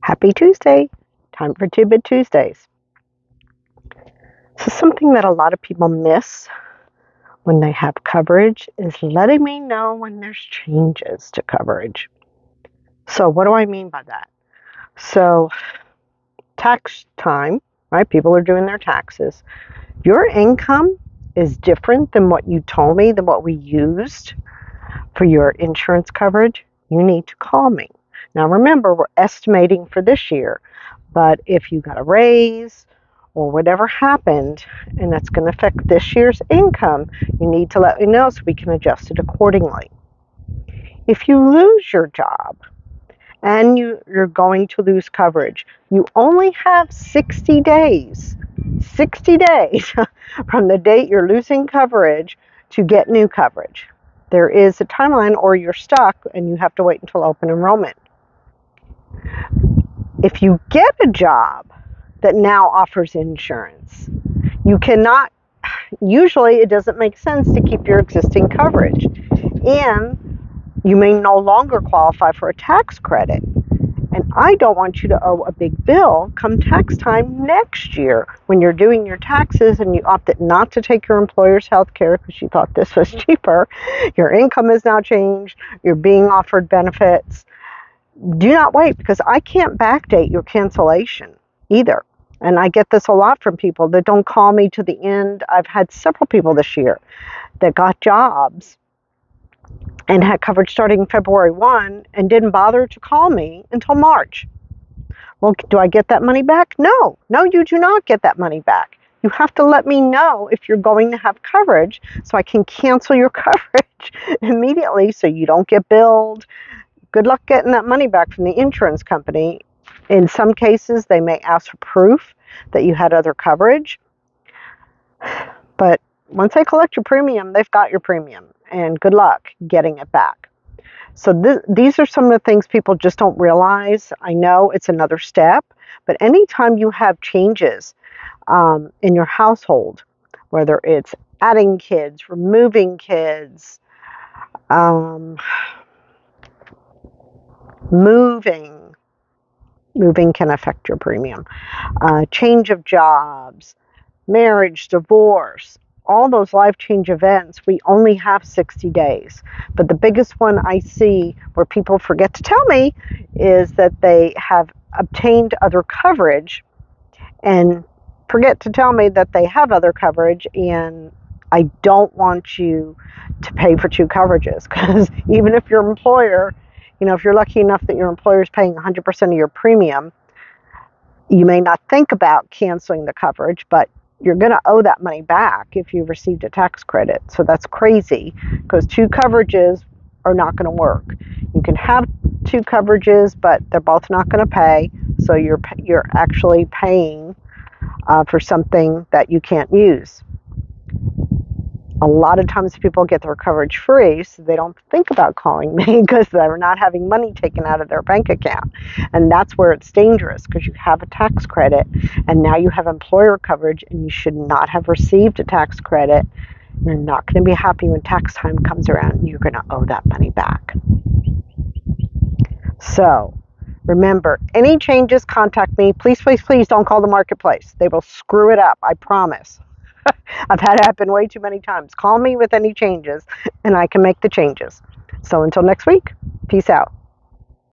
Happy Tuesday. Time for Tidbit Tuesdays. So something that a lot of people miss when they have coverage is letting me know when there's changes to coverage. So what do I mean by that? So tax time, right? People are doing their taxes. Your income is different than what you told me, than what we used for your insurance coverage. You need to call me. Now remember, we're estimating for this year. But if you got a raise or whatever happened, and that's going to affect this year's income, you need to let me know so we can adjust it accordingly. If you lose your job and you're going to lose coverage, you only have 60 days from the date you're losing coverage to get new coverage. There is a timeline, or you're stuck and you have to wait until open enrollment. If you get a job that now offers insurance, you cannot, usually it doesn't make sense to keep your existing coverage, and you may no longer qualify for a tax credit. And I don't want you to owe a big bill come tax time next year when you're doing your taxes and you opted not to take your employer's health care because you thought this was cheaper. Your income has now changed. You're being offered benefits. Do not wait, because I can't backdate your cancellation either. And I get this a lot from people that don't call me to the end. I've had several people this year that got jobs and had coverage starting February 1 and didn't bother to call me until March. Well, do I get that money back? No, you do not get that money back. You have to let me know if you're going to have coverage so I can cancel your coverage immediately so you don't get billed. Good luck getting that money back from the insurance company. In some cases, they may ask for proof that you had other coverage. But once they collect your premium, they've got your premium. And good luck getting it back. So these are some of the things people just don't realize. I know it's another step, but anytime you have changes in your household, whether it's adding kids, removing kids, moving can affect your premium. Change of jobs, marriage, divorce, all those life change events, we only have 60 days. But the biggest one I see where people forget to tell me is that they have obtained other coverage and forget to tell me that they have other coverage, and I don't want you to pay for two coverages, because even if your employer, if you're lucky enough that your employer is paying 100% of your premium, you may not think about canceling the coverage, but you're going to owe that money back if you received a tax credit. So that's crazy, because two coverages are not going to work. You can have two coverages, but they're both not going to pay. So you're actually paying for something that you can't use. A lot of times people get their coverage free, so they don't think about calling me because they're not having money taken out of their bank account. And that's where it's dangerous, because you have a tax credit and now you have employer coverage, and you should not have received a tax credit. You're not going to be happy when tax time comes around, and you're going to owe that money back. So remember, any changes, contact me. Please, please, please don't call the marketplace. They will screw it up, I promise. I've had it happen way too many times. Call me with any changes, and I can make the changes. So until next week, peace out.